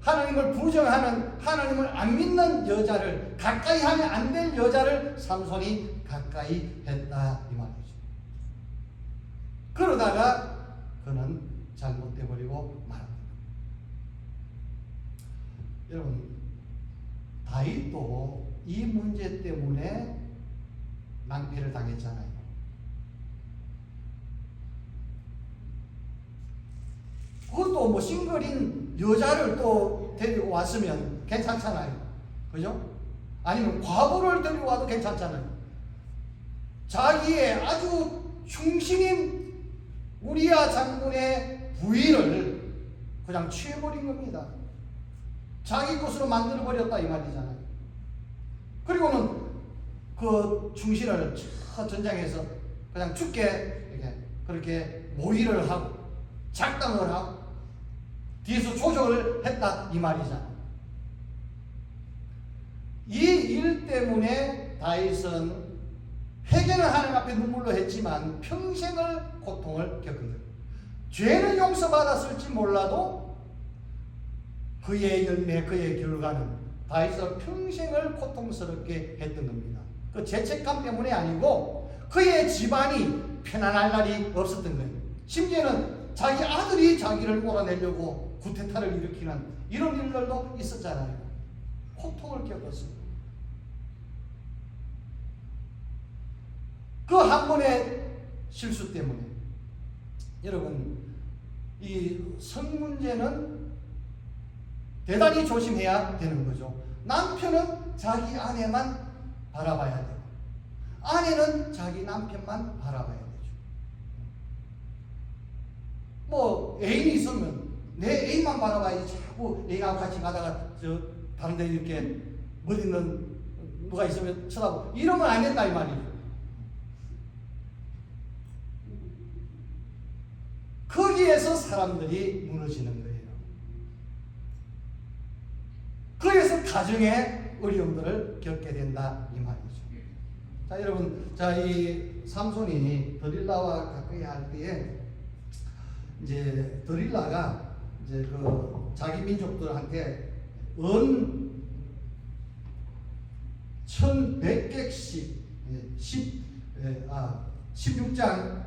하나님을 부정하는, 하나님을 안 믿는 여자를, 가까이 하면 안 될 여자를 삼손이 가까이 했다 이 말이죠. 그러다가 그는 잘못돼 버리고 말합니다. 여러분, 다윗도 이 문제 때문에 낭패를 당했잖아요. 그것도 뭐 싱글인 여자를 또 데리고 왔으면 괜찮잖아요. 그죠? 아니면 과부를 데리고 와도 괜찮잖아요. 자기의 아주 충신인 우리야 장군의 부인을 그냥 취해버린 겁니다. 자기 것으로 만들어버렸다 이 말이잖아요. 그리고는 그 충신을 전장에서 그냥 죽게 이렇게 그렇게 모의를 하고 작당을 하고 뒤에서 조정을 했다 이 말이잖아요. 이 일 때문에 다윗은 회개는 하나님 앞에 눈물로 했지만 평생을 고통을 겪은 거예요. 죄는 용서받았을지 몰라도 그의 열매, 그의 결과는 다윗을 평생을 고통스럽게 했던 겁니다. 그 죄책감 때문에 아니고 그의 집안이 편안할 날이 없었던 거예요. 심지어는 자기 아들이 자기를 몰아내려고 구태타를 일으키는 이런 일들도 있었잖아요. 고통을 겪었어요. 그 한 번의 실수 때문에 여러분, 이 성 문제는 대단히 조심해야 되는 거죠. 남편은 자기 아내만 바라봐야 돼요. 아내는 자기 남편만 바라봐야 되죠. 뭐 애인이 있으면 내 애인만 바라봐야지 자꾸 애인하고 같이 가다가 저 다른 데 이렇게 멋있는 누가 있으면 쳐다보고 이러면 안 된다 이 말이죠. 거기에서 사람들이 무너지는 거예요. 거기에서 가정의 어려움들을 겪게 된다 이 말이죠. 자, 여러분, 자, 이 삼손이 드릴라와 가까이 할 때에 이제 드릴라가 이제 그 자기 민족들한테 은 1100객씩 16장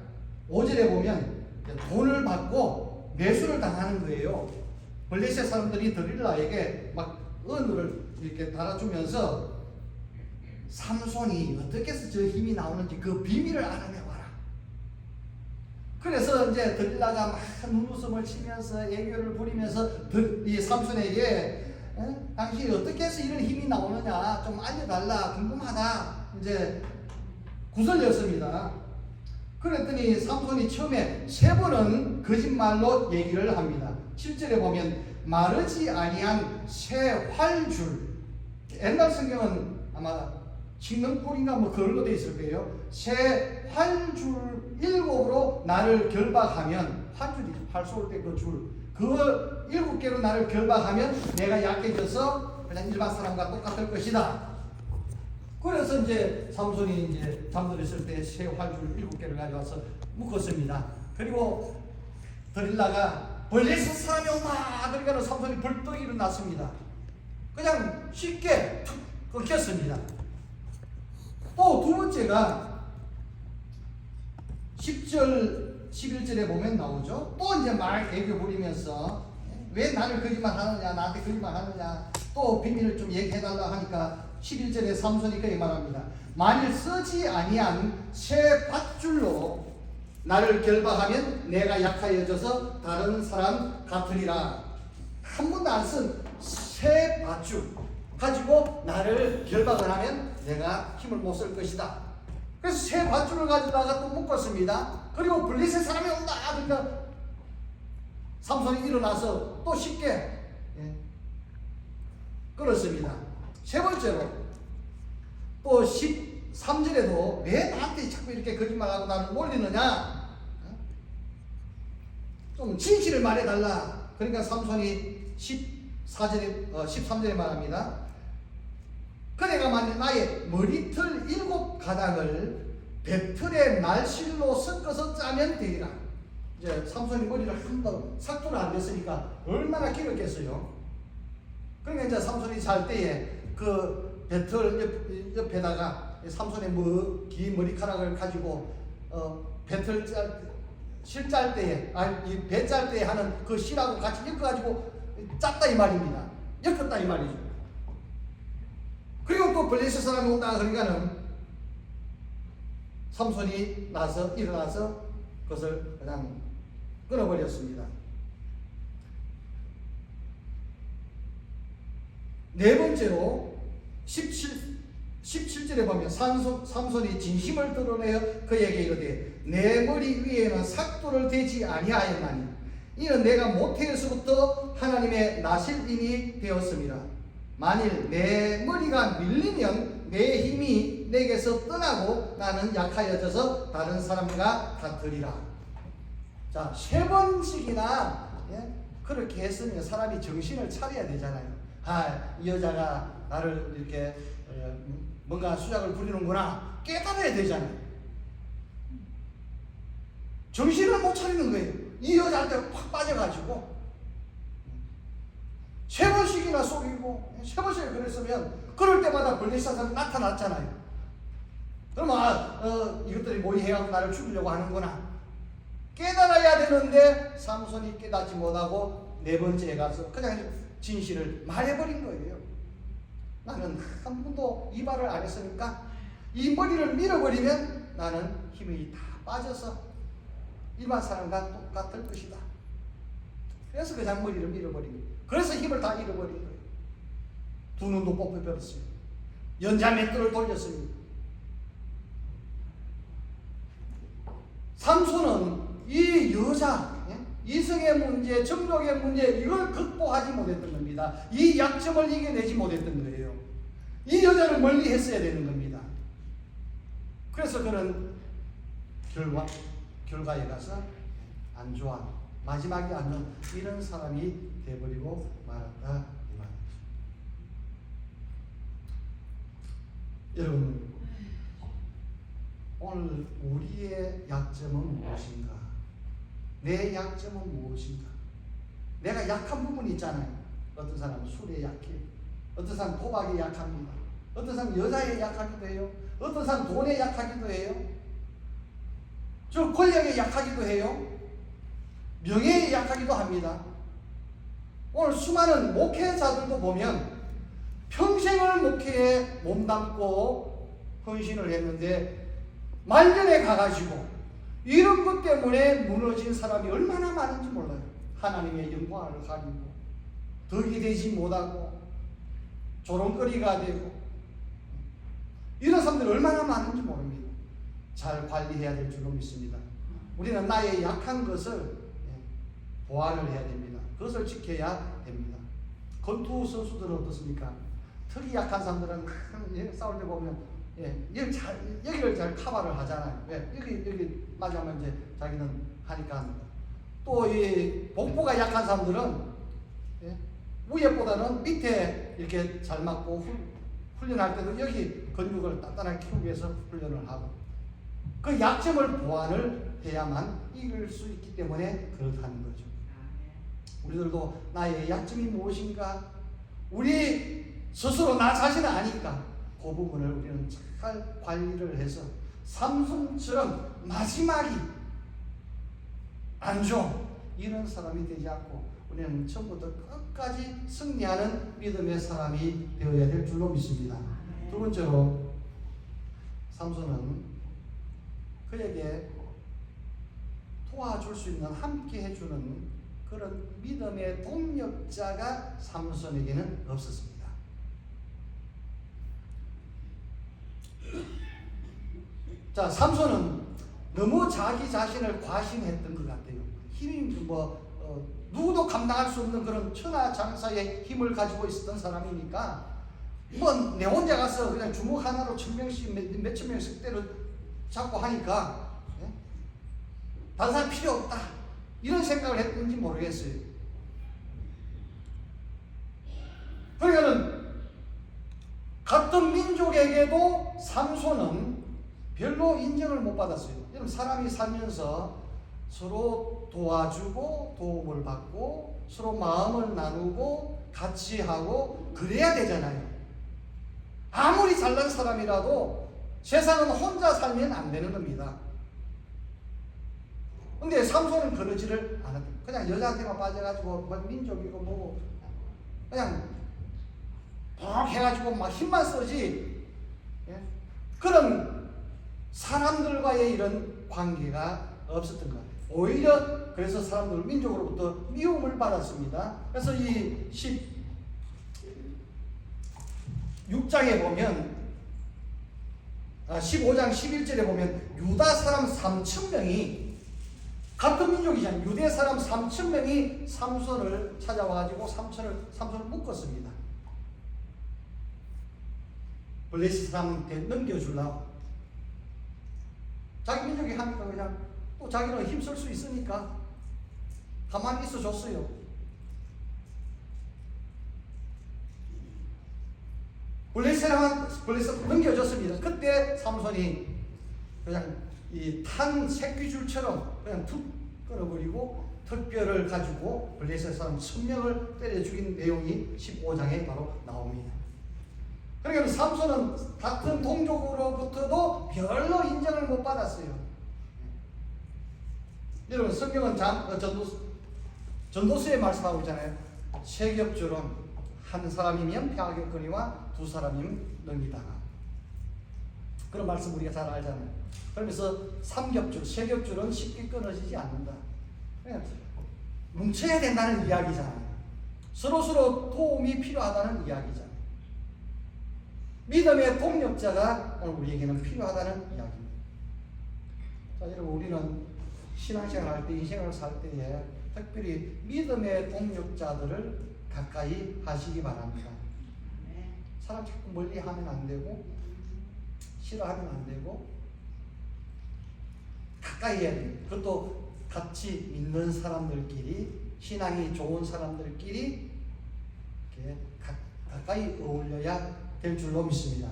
5절에 보면 돈을 받고 매수를 당하는 거예요. 블레셋 사람들이 드릴라에게 막 은을 이렇게 달아주면서 삼손이 어떻게 해서 저 힘이 나오는지 그 비밀을 알아내봐라. 그래서 이제 드릴라가 막 눈웃음을 치면서 애교를 부리면서 이 삼손에게 당신이 어떻게 해서 이런 힘이 나오느냐 좀 알려달라, 궁금하다 이제 구슬렸습니다. 그랬더니 삼손이 처음에 3번은 거짓말로 얘기를 합니다. 7절에 보면 마르지 아니한 새 활줄, 옛날 성경은 아마 칭능골인가 뭐 그걸로 돼 있을 거예요. 새 활줄 7으로 나를 결박하면, 활줄이죠, 활 쏠 때 그 줄, 그 7개로 나를 결박하면 내가 약해져서 그냥 일반 사람과 똑같을 것이다. 그래서 이제 삼손이 이제 잠들었을 때 새 활줄 7개를 가져와서 묶었습니다. 그리고 드릴라가 블레셋 사람이 온다 그러니까 삼손이 벌떡 일어났습니다. 그냥 쉽게 툭 끊겼습니다. 또 두 번째가 10절 11절에 보면 나오죠. 또 이제 말 애교 부리면서 왜 나를 거짓말 하느냐, 나한테 거짓말 하느냐, 또 비밀을 좀 얘기해달라 하니까 11절에 삼손이 그렇게 말합니다. 만일 쓰지 아니한 새 밧줄로 나를 결박하면 내가 약하여져서 다른 사람 같으리라. 한 번도 안 쓴 새 밧줄 가지고 나를 결박을 하면 내가 힘을 못 쓸 것이다. 그래서 새 밧줄을 가져다가 또 묶었습니다. 그리고 블레셋 사람이 온다 그러니까 삼손이 일어나서 또 쉽게 끌었습니다. 세 번째로 또 13절에도 왜 나한테 자꾸 이렇게 거짓말하고 나를 몰리느냐, 좀 진실을 말해달라. 그러니까 삼손이 13절에 말합니다. 그대가 만일 나의 머리털 7가닥을 배틀의 날실로 섞어서 짜면 되리라. 이제 삼손이 머리를 한 번 삭도를 안 됐으니까 얼마나 길었겠어요. 그러니까 이제 삼손이 잘 때에 그 배틀 옆에다가 삼손의 긴 머리카락을 가지고 배틀 실 짤 때에 이 배 짤 때에 하는 그 실하고 같이 엮어가지고 짰다 이 말입니다. 엮었다 이 말이죠. 그리고 또 블레셋 사람이 온다 그러니까는 삼손이 일어나서 그것을 그냥 끊어버렸습니다. 네 번째로 17절에 보면 삼손이 진심을 드러내어 그에게 이르되 내 머리 위에는 삭도를 대지 아니하였나니 이는 내가 모태에서부터 하나님의 나실인이 되었습니다. 만일 내 머리가 밀리면 내 힘이 내게서 떠나고 나는 약하여져서 다른 사람과 같으리라. 자, 3번씩이나 그렇게 했으면 사람이 정신을 차려야 되잖아요. 이 여자가 나를 이렇게 뭔가 수작을 부리는구나 깨달아야 되잖아요. 정신을 못 차리는 거예요. 이 여자한테 팍 빠져가지고 3번씩이나 속이고 3번씩 그랬으면 그럴 때마다 블레셋 사람이 나타났잖아요. 그러면 이것들이 모의해갖고 나를 죽이려고 하는구나 깨달아야 되는데 삼손이 깨닫지 못하고 4번째에 가서 그냥 진실을 말해버린 거예요. 나는 한 번도 이발을 안 했으니까 이 머리를 밀어버리면 나는 힘이 다 빠져서 일반 사람과 똑같을 것이다. 그래서 그냥 머리를 밀어버린 거예요. 그래서 힘을 다 잃어버린 거예요. 두 눈도 뽑혀버렸어요. 연자 맷돌을 돌렸습니다. 삼손은 이 여자, 이성의 문제, 정욕의 문제 이걸 극복하지 못했던 겁니다. 이 약점을 이겨내지 못했던 거예요. 이 여자를 멀리 했어야 되는 겁니다. 그래서 그는 결과에 가서 안 좋아, 마지막에 않는 이런 사람이 되어버리고 말았다 이 말이죠. 여러분, 오늘 우리의 약점은 무엇인가? 내 약점은 무엇인가? 내가 약한 부분이 있잖아요. 어떤 사람은 술에 약해. 어떤 사람은 도박에 약합니다. 어떤 사람은 여자에 약하기도 해요. 어떤 사람은 돈에 약하기도 해요. 저 권력에 약하기도 해요. 명예에 약하기도 합니다. 오늘 수많은 목회자들도 보면 평생을 목회에 몸담고 헌신을 했는데 말년에 가가지고 이런 것 때문에 무너진 사람이 얼마나 많은지 몰라요. 하나님의 영광을 가리고 덕이 되지 못하고 조롱거리가 되고 이런 사람들이 얼마나 많은지 모릅니다. 잘 관리해야 될 줄로 믿습니다. 우리는 나의 약한 것을 보완을 해야 됩니다. 그것을 지켜야 됩니다. 권투 선수들은 어떻습니까? 턱이 약한 사람들은 싸울 때 보면 여기를 잘 커버를 하잖아요. 여기 맞으면 이제 자기는 하니까. 또 이 복부가 약한 사람들은 위에보다는 밑에 이렇게 잘 맞고 훈련할 때도 여기 근육을 단단하게 키우기 위해서 훈련을 하고 그 약점을 보완을 해야만 이길 수 있기 때문에 그렇다는 거죠. 우리들도 나의 약점이 무엇인가? 우리 스스로 나 자신을 아니까 그 부분을 우리는 잘 관리를 해서 삼손처럼 마지막이 안 좋은 이런 사람이 되지 않고 우리는 처음부터 끝까지 승리하는 믿음의 사람이 되어야 될 줄로 믿습니다. 두 번째로 삼손은 그에게 도와줄 수 있는 함께 해주는 그런 믿음의 동력자가 삼손에게는 없었습니다. 자, 삼손은 너무 자기 자신을 과신했던 것 같아요. 힘이 누구도 감당할 수 없는 그런 천하장사의 힘을 가지고 있었던 사람이니까 내 혼자 가서 그냥 주먹 하나로 1000명씩 몇천 명씩 때려 잡고 하니까 다른 사람 필요 없다 이런 생각을 했는지 모르겠어요. 그러니까는 같은 민족에게도 삼손은 별로 인정을 못 받았어요. 여러분 사람이 살면서 서로 도와주고 도움을 받고 서로 마음을 나누고 같이 하고 그래야 되잖아요. 아무리 잘난 사람이라도 세상은 혼자 살면 안 되는 겁니다. 근데 삼손은 그러지를 않았대요. 그냥 여자한테만 빠져가지고 민족이고 뭐고 그냥 막 해가지고 막 힘만 쓰지 그런 사람들과의 이런 관계가 없었던 것 같아요. 오히려 그래서 사람들 민족으로부터 미움을 받았습니다. 그래서 이 16장에 보면 15장 11절에 보면 유다 사람 3000명이 같은 민족이잖아요. 유대 사람 3000명이 삼손을 찾아와가지고 삼손을 묶었습니다. 블레셋 사람한테 넘겨주려고. 자기 민족이 하니까 그냥 또 자기는 힘쓸 수 있으니까 가만히 있어 줬어요. 블레셋 넘겨줬습니다. 그때 삼손이 그냥 이 탄 새끼줄처럼 그냥 툭 끊어버리고 턱뼈를 가지고 블레셋 사람 1000명을 때려 죽인 내용이 15장에 바로 나옵니다. 그러니까 삼손은 같은 동족으로부터도 별로 인정을 못 받았어요. 여러분 성경은 전도서에 말씀하고 있잖아요. 세겹줄은 한 사람이면 패하겠거니와 두 사람이면 능이다. 그런 말씀 우리가 잘 알잖아요. 그러면서 삼겹줄, 세겹줄은 쉽게 끊어지지 않는다. 뭉쳐야 된다는 이야기잖아요. 서로서로 도움이 필요하다는 이야기잖아요. 믿음의 동력자가 오늘 우리에게는 필요하다는 이야기입니다. 자, 여러분 우리는 신앙생활 할 때, 인생을 살 때에 특별히 믿음의 동력자들을 가까이 하시기 바랍니다. 사람 자꾸 멀리 하면 안 되고 싫어하면 안 되고 가까이 해야 됩니다. 그것도 같이 믿는 사람들끼리 신앙이 좋은 사람들끼리 이렇게 가까이 어울려야 될 줄로 믿습니다.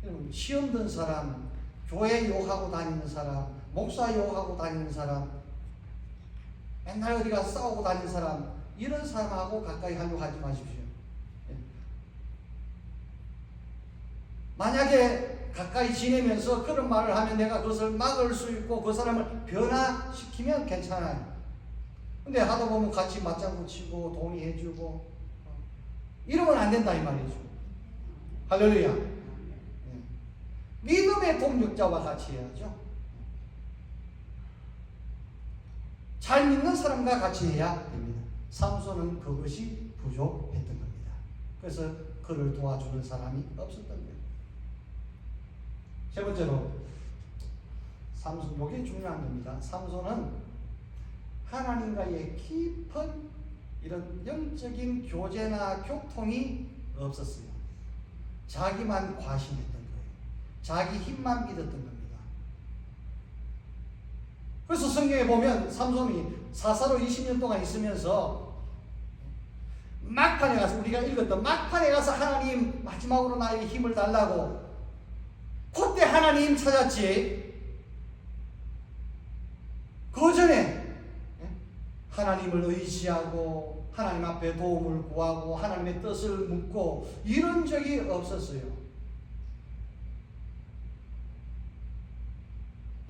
여러분 시험 든 사람, 교회 욕하고 다니는 사람, 목사 욕하고 다니는 사람, 맨날 어디 가서 싸우고 다니는 사람, 이런 사람하고 가까이 하려고 하지 마십시오. 만약에 가까이 지내면서 그런 말을 하면 내가 그것을 막을 수 있고 그 사람을 변화시키면 괜찮아요. 근데 하다 보면 같이 맞장구 치고 동의해주고 이러면 안 된다 이 말이죠. 할렐루야. 믿음의 동력자와 같이 해야죠. 잘 믿는 사람과 같이 해야 됩니다. 삼손은 그것이 부족했던 겁니다. 그래서 그를 도와주는 사람이 없었던 거예요. 세 번째로 삼손, 이게 중요한 겁니다. 삼손은 하나님과의 깊은 이런 영적인 교제나 교통이 없었어요. 자기만 과신했던 거예요. 자기 힘만 믿었던 겁니다. 그래서 성경에 보면 삼손이 사사로 20년 동안 있으면서 막판에 가서, 우리가 읽었던 막판에 가서 하나님 마지막으로 나에게 힘을 달라고, 그때 하나님 찾았지. 그 전에 하나님을 의지하고 하나님 앞에 도움을 구하고 하나님의 뜻을 묻고 이런 적이 없었어요.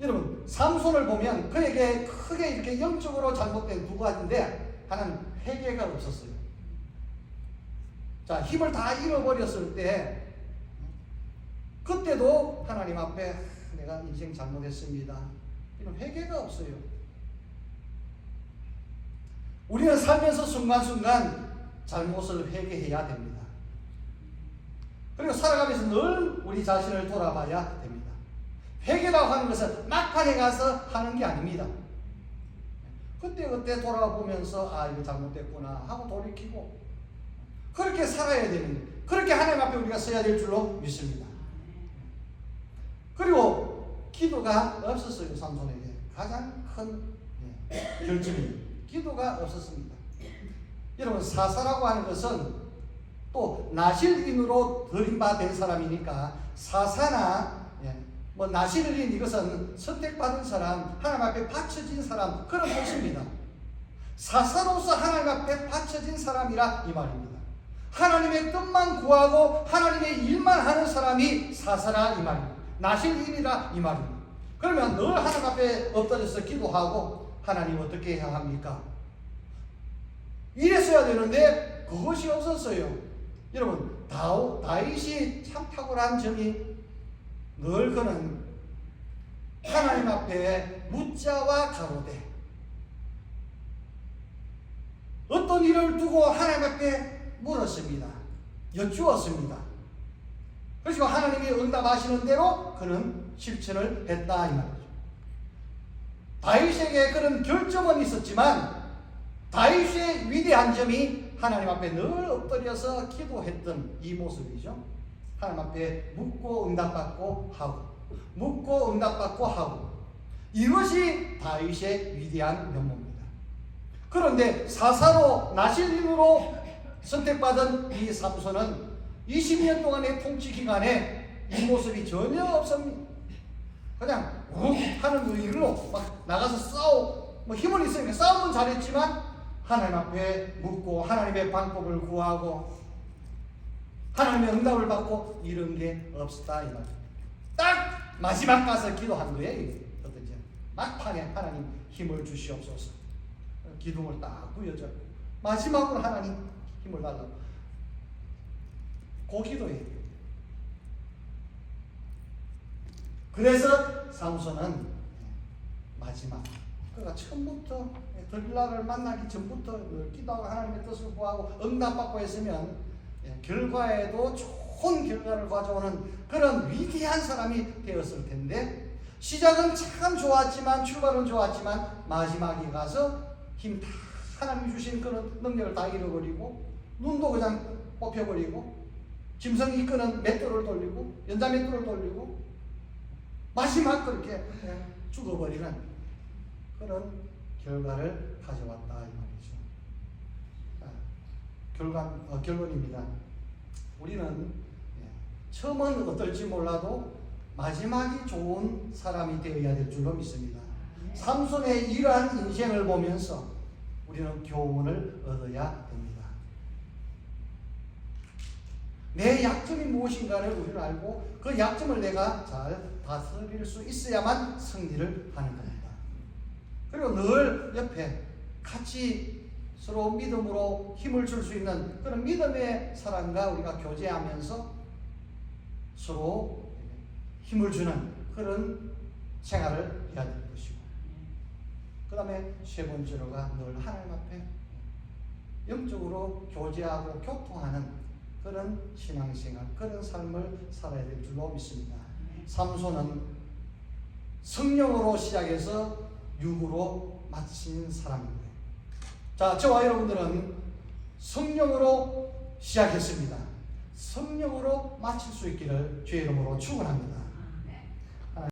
여러분, 삼손을 보면 그에게 크게 이렇게 영적으로 잘못된 두 가지인데, 하나는 회개가 없었어요. 자, 힘을 다 잃어버렸을 때 그때도 하나님 앞에 내가 인생 잘못했습니다, 이런 회개가 없어요. 우리는 살면서 순간순간 잘못을 회개해야 됩니다. 그리고 살아가면서 늘 우리 자신을 돌아봐야 됩니다. 회개라고 하는 것은 막판에 가서 하는 게 아닙니다. 그때 돌아보면서 아, 이거 잘못됐구나 하고 돌이키고 그렇게 살아야 되는 거예요. 그렇게 하나님 앞에 우리가 서야 될 줄로 믿습니다. 그리고 기도가 없었어요. 삼손에게 가장 큰 결점이 기도가 없었습니다. 여러분, 사사라고 하는 것은 또 나실인으로 들임받은 사람이니까, 사사나 나실인, 이것은 선택받은 사람, 하나님 앞에 바쳐진 사람, 그런 뜻입니다. 사사로서 하나님 앞에 바쳐진 사람이라 이 말입니다. 하나님의 뜻만 구하고 하나님의 일만 하는 사람이 사사라 이 말입니다. 나실인이라 이 말입니다. 그러면 늘 하나님 앞에 엎드려서 기도하고 하나님 어떻게 해야 합니까? 이랬어야 되는데 그것이 없었어요. 여러분, 다윗이 참 탁월한 점이 늘 그는 하나님 앞에 묻자와 가로되, 어떤 일을 두고 하나님 앞에 물었습니다. 여쭈었습니다. 그래서 하나님이 응답하시는 대로 그는 실천을 했다 이 말이죠. 다윗에게 그런 결점은 있었지만 다윗의 위대한 점이 하나님 앞에 늘 엎드려서 기도했던 이 모습이죠. 하나님 앞에 묻고 응답받고 하고, 묻고 응답받고 하고, 이것이 다윗의 위대한 면모입니다. 그런데 사사로 나실인으로 선택받은 이 삼손은 20년 동안의 통치 기간에 이 모습이 전혀 없습니다. 그냥 하는 일로 막 나가서 싸우고, 힘은 있으니까 싸움은 잘했지만 하나님 앞에 묻고 하나님의 방법을 구하고 하나님의 응답을 받고 이런 게 없었다 이 말입니다. 딱 마지막 가서 기도한 거예요. 어떤지 막판에 하나님 힘을 주시옵소서, 기둥을 딱 부여잡고 마지막으로 하나님 힘을 달라고 그 기도예요. 그래서 삼손은 마지막, 그가 처음부터 들릴라를 만나기 전부터 기도하고 하나님의 뜻을 구하고 응답받고 했으면 결과에도 좋은 결과를 가져오는 그런 위대한 사람이 되었을 텐데, 시작은 참 좋았지만, 출발은 좋았지만 마지막에 가서 힘 다 하나님이 주신 그런 능력을 다 잃어버리고, 눈도 그냥 뽑혀버리고, 짐승이 이끄는 맷돌을 돌리고, 연자 맷돌을 돌리고, 마지막 그렇게 죽어버리는 그런 결과를 가져왔다 이 말이죠. 결론입니다. 우리는 처음은 어떨지 몰라도 마지막이 좋은 사람이 되어야 될 줄로 믿습니다. 삼손의 이러한 인생을 보면서 우리는 교훈을 얻어야 됩니다. 내 약점이 무엇인가를 우리는 알고 그 약점을 내가 잘 다스릴 수 있어야만 승리를 하는 겁니다. 그리고 늘 옆에 같이 서로 믿음으로 힘을 줄 수 있는 그런 믿음의 사람과 우리가 교제하면서 서로 힘을 주는 그런 생활을 해야 될 것이고, 그 다음에 세 번째로가 늘 하나님 앞에 영적으로 교제하고 교통하는 그런 신앙생활, 그런 삶을 살아야 될 줄로 믿습니다. 삼손은 성령으로 시작해서 육으로 마친 사람입니다. 자, 저와 여러분들은 성령으로 시작했습니다. 성령으로 마칠 수 있기를 주의 이름으로 축원합니다.